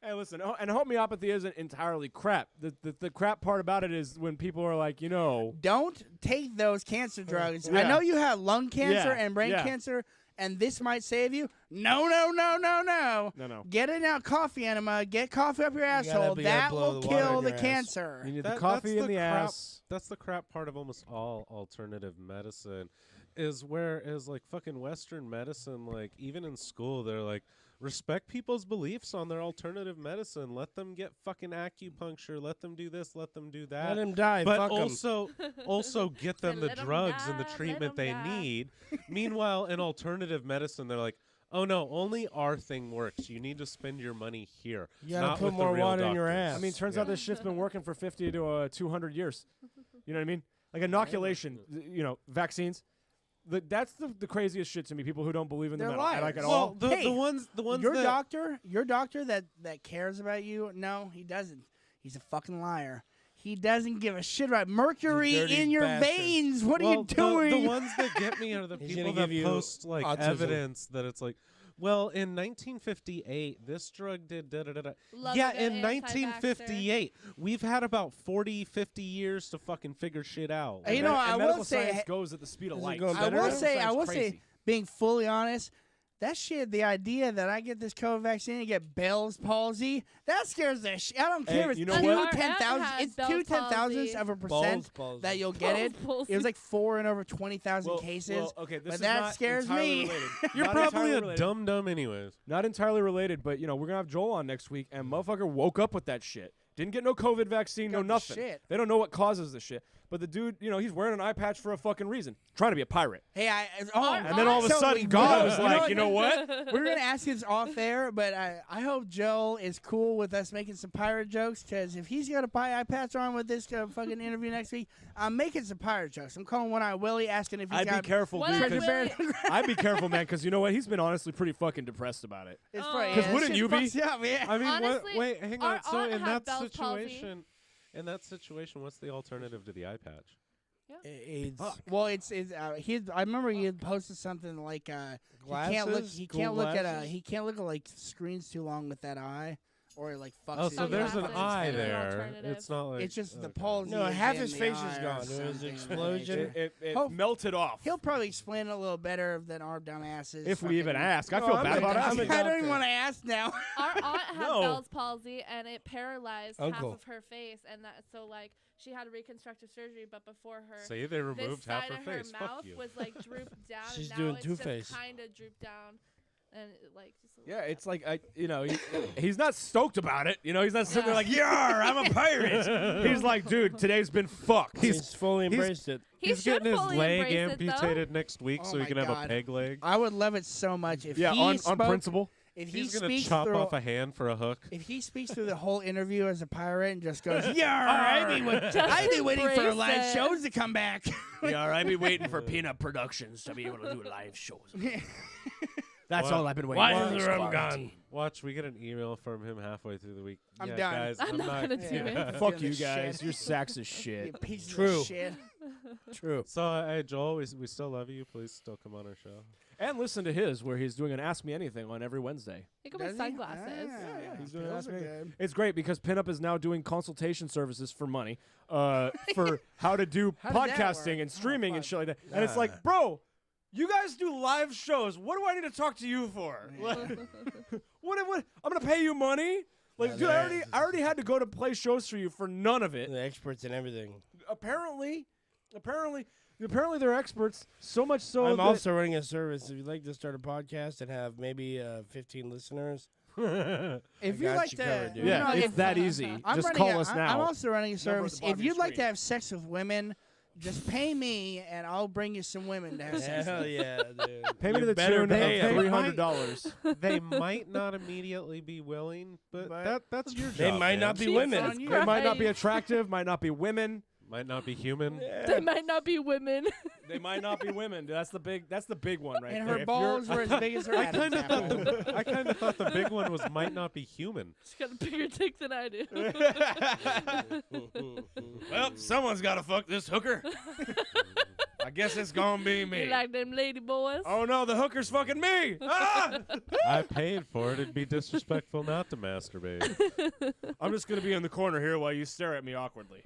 Hey, listen, and homeopathy isn't entirely crap. The crap part about it is when people are like, you know, Don't take those cancer drugs. I Yeah. know you have lung cancer Yeah, and brain yeah. cancer, and this might save you. No, no, no, no, no. no. Get it out, coffee enema. Get coffee up your gotta asshole. be- That blow will the water kill in the your ass. cancer. You need the That's coffee in the crap, ass. That's the crap part of almost all alternative medicine, is whereas like fucking Western medicine, like even in school, they're like respect people's beliefs on their alternative medicine. Let them get fucking acupuncture. Let them do this. Let them do that. Let him die. but Fuck him. also get them the Let 'em drugs and the die, let treatment 'em they die. need. Meanwhile, in alternative medicine, they're like, oh no, only our thing works. You need to spend your money here. You gotta not put with the more real water in your doctors." ass. I mean, turns out this shit's been working for 50 to 200 years. You know what I mean? Like inoculation, you know, vaccines. That's the craziest shit to me. People who don't believe in the They're metal, like at liars. all. Well, the Hey, ones Your that doctor that cares about you, no, he doesn't. He's a fucking liar. He doesn't give a shit about mercury dirty in your bastard. veins. What are well, you doing? The ones that get me are the He's people gonna that give you post like autism. evidence that it's like, well, in 1958, this drug did da da da da. Love Yeah, a good in anti-vaxxer. 1958, we've had about 40, 50 years to fucking figure shit out. Hey, you And know, and I medical will say- science goes at the speed of Is it light. going I better will now? say, being fully honest, that shit, the idea that I get this COVID vaccine and get Bell's palsy, that scares the shit. I don't Hey, care if you it's know two what? Our aunt 10,000. has It's Bell's 2 10,000ths palsy. of a Balls, percent balls. that you'll get it. It was like 4 in over 20,000 cases. okay, this but is that not scares entirely me. related. You're Not probably entirely a related. dum dum, anyways. Not entirely related, but you know we're gonna have Joel on next week, and motherfucker woke up with that shit. Didn't get no COVID vaccine, no Got the nothing. shit. They don't know what causes the shit. But the dude, you know, he's wearing an eye patch for a fucking reason, trying to be a pirate. Hey, And then all of a so sudden, we- God was you know like, what? you know what? We're gonna ask this off air, but I hope Joel is cool with us making some pirate jokes. Because if he's got a eye patch on with this fucking interview next week, I'm making some pirate jokes. I'm calling One Eye Willie, asking if he's I'd be got. careful, What dude. I 'cause- really- I'd be careful, man, because you know what? He's been honestly pretty fucking depressed about it. It's Oh. probably- 'Cause that wouldn't shit you be? fucks you up, yeah. I mean, Honestly, wait, hang our on. So aunt in had that Bell's palsy. situation, what's the alternative to the eye patch? AIDS. Well, it's I remember he had posted something like he can't look Glasses? he Cool can't look at glasses? he can't look at like screens too long with that eye. or it like fucks. Oh, his so there's an eyes. eye It's an there. alternative. It's not like It's just the okay. palsy. No, is half in his the face is eye or gone. There was something an of that explosion. nature. It Hope- melted off. He'll probably explain it a little better than our dumbasses. If we even fucking- ask. I No, feel I'm bad a- about I'm a asking. I don't doctor. even want to ask now. Our aunt had No. Bell's palsy, and it paralyzed half Uncle. of her face, and that so like she had reconstructive surgery, but before her, Say they this removed half side her of her face. Fuck mouth you. was like drooped down. She's and doing now it's Two-Face. just kind of drooped down, and like just. A Yeah, little it's like he's not stoked about it. He's not sitting there like, "Yar, I'm a pirate." He's like, "Dude, today's been fucked." He's fully embraced it. He He's should getting his fully leg embrace it, though. amputated next week Oh so he my can have a God. peg leg. I would love it so much if yeah, he on spoke, principle. If he He's gonna speaks chop through, off a hand for a hook. if he speaks through the whole interview as a pirate and just goes, "Yeah, I've been waiting for embrace live it. shows to come back." Yeah, I'd be waiting for Peanut Productions to be able to do live shows. That's What? all I've been waiting Why for. is the rum gone? Watch, we get an email from him halfway through the week. I'm yeah, done. Guys, I'm not gonna do it. yeah. Fuck Doing you this guys. shit. You're sacks of You shit. pieces True. of shit. True. So, hey, Joel, we still love you. Please still come on our show. And listen to his, where he's doing an Ask Me Anything on every Wednesday. You can Does wear he? sunglasses. Ah, he's doing those Ask are Me. good. It's great because Pinup is now doing consultation services for money, for how to do How does that podcasting work? and streaming and fuck. shit like that. And it's like, bro, you guys do live shows. What do I need to talk to you for? What? I'm gonna pay you money? Like, Yeah, dude, that I already had to go to play shows for you for none of it. The experts in everything. Apparently, they're experts. So much so I'm that also running a service. If you'd like to start a podcast and have maybe 15 listeners, If I you'd got like you to, covered, dude. you yeah, know, it's if- that easy. I'm Just running call a- us now. I'm also running a Number at service. the bottom If of your you'd like to screen. have sex with women, just pay me and I'll bring you some women to have sex. hell yeah, dude. Pay me You the better tune pay of it. $300. They might not immediately be willing, but that's your job. They might not man. be women. on you. They might not be Christ. attractive, might not be women. Might not be human. They might not be women. They might not be women. That's the big one right And there. her If balls were as big as her I Adam's kind of thought apple. I kind of thought the big one was might not be human. She's got a bigger dick than I do. Well, someone's got to fuck this hooker. I guess it's gonna be You me. like them lady boys? Oh no, the hooker's fucking me! Ah! I paid for it. It'd be disrespectful not to masturbate. I'm just gonna be in the corner here while you stare at me awkwardly.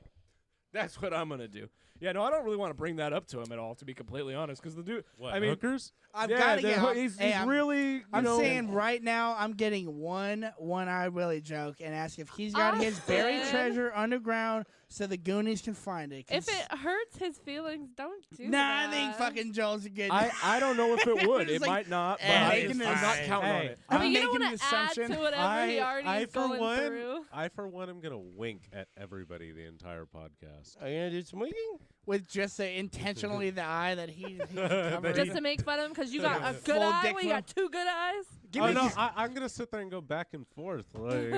That's what I'm gonna do. Yeah, no, I don't really want to bring that up to him at all, to be completely honest, because the dude. What, I mean, hookers? I've yeah, got to the get. hoo- he's I'm, really. You I'm know, saying right now, I'm getting one-eyed Willie joke and ask if he's got his buried Austin. treasure underground so the Goonies can find it. 'cause- If it hurts his feelings, don't do nah, that. I think fucking Joel's a good. I don't know if it would. It's it like, might not. But eh, I, making I'm this- not counting on Hey, it. I'm But you don't making want an to add assumption. to whatever he already I is for going one, through. I for one am gonna wink at everybody the entire podcast. Are you gonna do some winking? with just the intentionally the eye that he's covered. Just to make fun of him because you got a good Full eye. dick We got two good eyes. Give Oh me no, just- I'm gonna sit there and go back and forth, like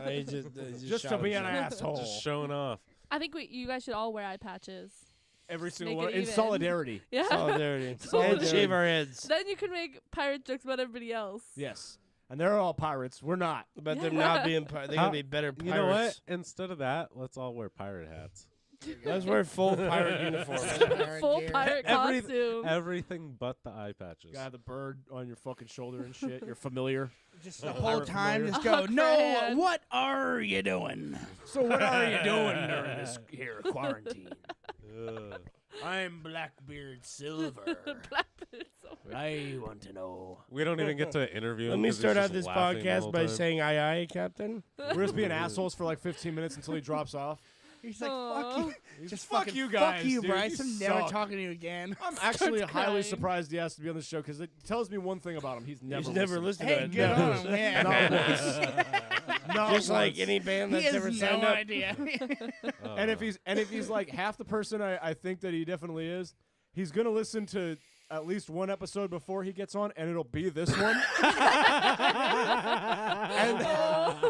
He Just to shot be an himself. asshole. just showing off. I think you guys should all wear eye patches. Every single Make one it in even. solidarity. Yeah. Solidarity. Solidarity. And shave our heads. Then you can make pirate jokes about everybody else. Yes, and they're all pirates. We're not. But them not being they're How- gonna be better pirates. You know what? Instead of that, let's all wear pirate hats. Let's wear full pirate uniforms. Full gear. pirate Every- costume. Everything but the eye patches. Got the bird on your fucking shoulder and shit. You're familiar. just the whole pirate time familiar. just go, Oh, no, Cran. what are you doing? So what are you doing during this here quarantine? Ugh. I'm Blackbeard Silver. Blackbeard Silver. I want to know. We don't even get to interview Let him me 'cause he's start out just this laughing the podcast whole by time. saying aye aye, Captain. We're just being assholes for like 15 minutes until he drops off. He's like, Aw. fuck you. Just fuck fucking you guys, Fuck you, dude. Bryce. You I'm never suck. talking to you again. I'm actually Starts highly crying. surprised he has to be on the show because it tells me one thing about him. He's never He's never listened Hey, to it. good on him. Yeah. Not once. Not Just like once. any band He that's has ever no signed up. idea. And if he's like half the person I think that he definitely is, he's gonna listen to at least one episode before he gets on, and it'll be this one. And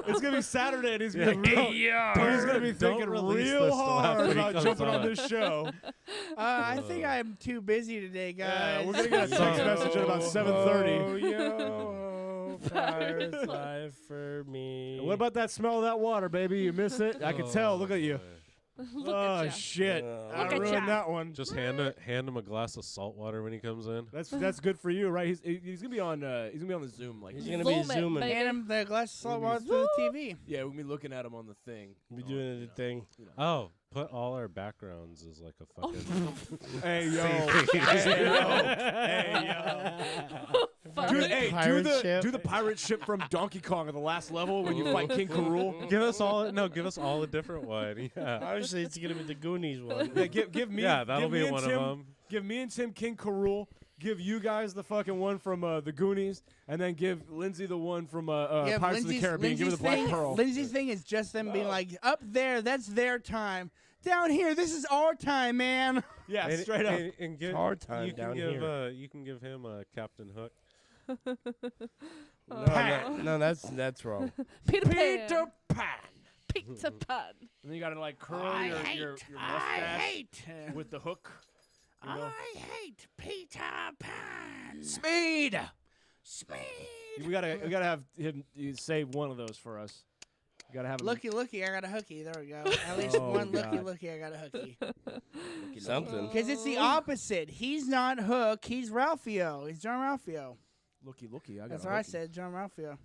it's gonna be Saturday, and he's gonna be he's gonna be Don't thinking release real this till hard after he about comes jumping on on. this show. I think I'm too busy today, guys. We're gonna get a text message at about 7:30. Oh, yo, firefly for me. What about that smell of that water, baby? You miss it? I can tell. Look at you. Look Oh at ya. shit! Look I at ruined ya. that one. Just hand him a glass of salt water when he comes in. That's good for you, right? He's gonna be on the Zoom, like He's gonna be Zoom it, zooming. baby. Hand him the glass of salt water Zoom. through the TV. yeah, we're gonna be looking at him on the thing. Be doing the thing. Oh, put all our backgrounds as like a fucking. Hey yo, hey yo, Fuck. do the pirate ship from Donkey Kong at the last level when you fight King K. Rool. Give us all a different one. Yeah. Obviously, it's gonna be the Goonies one. Yeah, give me. Yeah, that'll give me be and one Tim, of them. Give me and Tim King K. Rool. Give you guys the fucking one from the Goonies, and then give Lindsay the one from Pirates of the Caribbean. Give her the Black Pearl. Lindsay's thing is just them being like, up there, that's their time. Down here, this is our time, man. Yeah, And- straight up. and give, our time you can down give, here. You can give him Captain Hook. No, that's wrong. Peter Pan. Peter Pan. Peter Pan. And then you gotta like curl your mustache with the hook. You know? I hate Peter Pan. Speed. Speed. We gotta have him say one of those for us. You gotta have him. Looky, I got a hooky. There we go. At least Oh, one God. looky, I got a hooky. Something. Because it's the opposite. He's not Hook. He's Ralphio. He's John Ralphio. Looky. I got That's a what I hooky. said, John Ralphio.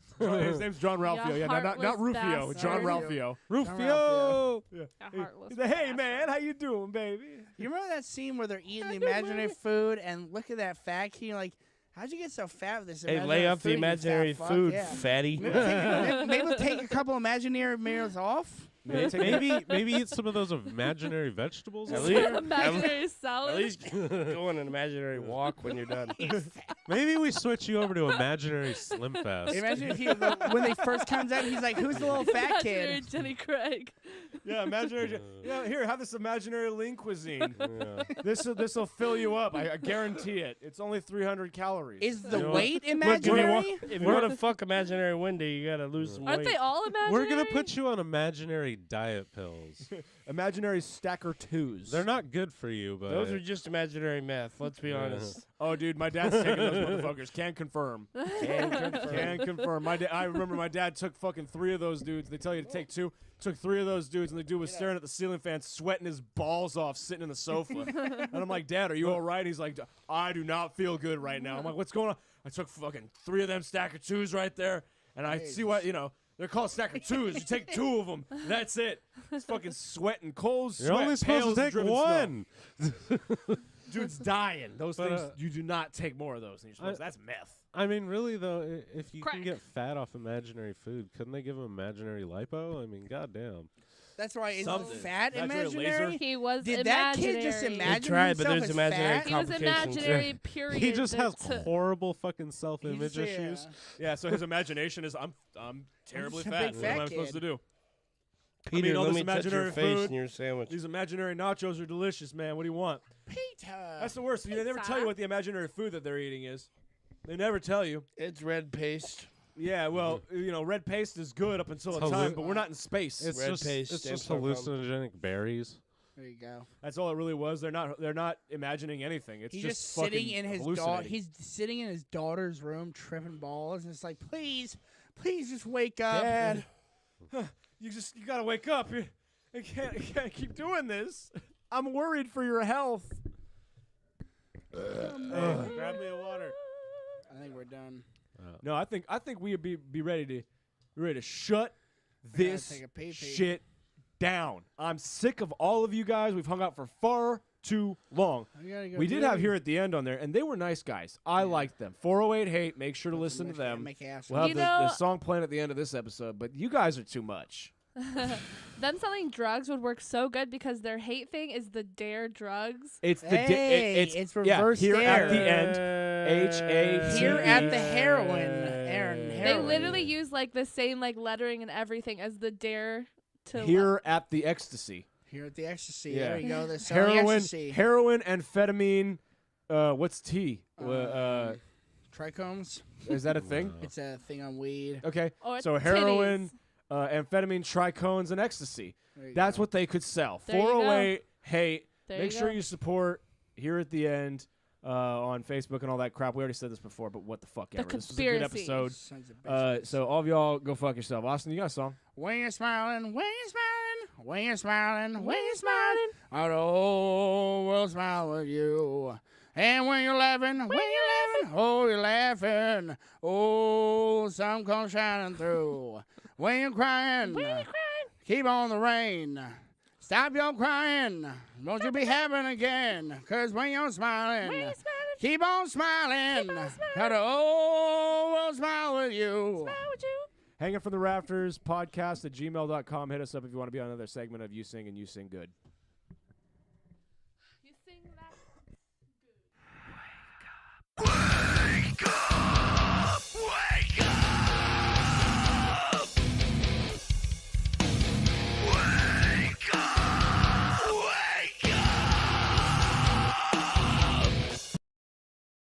His name's John Ralphio. You Yeah, not heartless Rufio. bastard. John Rufio. Ralphio. Ralphio. Yeah. A heartless He's like, hey bastard. man, how you doing, baby? You remember that scene where they're eating the I know, imaginary right? food and look at that fat kid? You're like, how'd you get so fat with this Hey, imaginary lay off food, the you fat imaginary fuck? food, Yeah. fatty. Maybe we'll take a couple imaginary meals off. Maybe eat some of those imaginary vegetables. At in least- there. Imaginary salad. At least go on an imaginary walk when you're done. Maybe we switch you over to imaginary Slim Fast. Imagine if when they first comes out, he's like, "Who's the little fat Imaginary kid?" Jenny Craig. Yeah, imaginary. Yeah, here, have this imaginary lean cuisine. Yeah. This'll fill you up. I guarantee it. It's only 300 calories. Is the You know what? weight Look, imaginary? if you want to fuck imaginary Wendy, you gotta lose some Aren't weight. they all imaginary? We're gonna put you on imaginary diet pills. imaginary stacker twos. They're not good for you, but Those are just imaginary meth. Let's be Yeah. honest. Oh, dude, my dad's taking those motherfuckers. Can confirm. Can confirm. I remember my dad took fucking 3 of those dudes. They tell you to take 2. Took 3 of those dudes, and the dude was staring at the ceiling fan, sweating his balls off, sitting in the sofa. And I'm like, Dad, are you all right? He's like, I do not feel good right now. I'm like, what's going on? I took fucking 3 of them stacker twos right there, and I see what, they're called stacker twos. You take 2 of them. That's it. It's fucking sweating. Cole's you're sweat. only supposed pails to and take driven one. snow. Dude's dying. Those But, things, you do not take more of those. And you're supposed that's meth. I mean, really though, if you Crack. can get fat off imaginary food, couldn't they give him imaginary lipo? I mean, goddamn. That's why is Something. fat Imaginary imaginary. laser. He was Did imaginary. that kid just imagine tried, but himself there's as imaginary fat? He was complications. imaginary. Period. He just has That's it. horrible fucking He's self-image just- issues. Yeah, so his imagination is, I'm terribly just a fat. big What am I fat supposed to kid. do? Peter, all let this me touch your imaginary face food- in your sandwich. These imaginary nachos are delicious, man. What do you want? Peter. That's the worst. They never tell you what the imaginary food that they're eating is. They never tell you. It's red paste. Yeah, well, red paste is good up until It's a time, hallu- but we're not in space. It's Red just paste, it's just stamps.com. hallucinogenic berries. There you go. That's all it really was. They're not imagining anything. It's He's just just sitting fucking in his hallucinating. He's sitting in his daughter's room tripping balls, and it's like, please just wake up. Dad, you gotta wake up. You can't keep doing this. I'm worried for your health. Grab me a water. I think we're done. No, I think we'd be ready to shut I gotta this take a pee-pee. shit down. I'm sick of all of you guys. We've hung out for far too long. I gotta go We do did have it. here at the end on there, and they were nice guys. I liked them. 408 Hate. Make sure to listen to Make- them. make ass We'll have You the know- song playing at the end of this episode, but you guys are too much. Them selling drugs would work so good because their hate thing is the dare drugs. It's the Hey, it's reverse here at dare. the end. H-A-T-E. Here at the heroin, Aaron. They Heroin. literally use like the same like lettering and everything as the dare to Here at the ecstasy. Here at the ecstasy. Yeah. There you go. They're selling ecstasy. Heroin, amphetamine. What's T? Trichomes. Is that a thing? It's a thing on weed. Okay. Or So heroin, titties. amphetamine, trichones, and ecstasy. There you That's go. what they could sell. There you go. 408 Hate. There Make you sure go. you support Here at the End on Facebook and all that crap. We already said this before, but what the fuck The ever. This was a good conspiracy. episode. Sons of bitches. So all of y'all go fuck yourself. Austin, you got a song? When you're smiling, when you're smiling, oh, the whole world smile with you. And when you're laughing, oh, you're laughing, oh, sun comes shining through. When you're crying, keep on the rain. Stop your crying, won't you be happy again? 'Cause when you're smiling, keep on smiling, how the whole world smile with you. Hanging from the Rafters podcast at gmail.com. Hit us up if you want to be on another segment of You Sing and You Sing Good.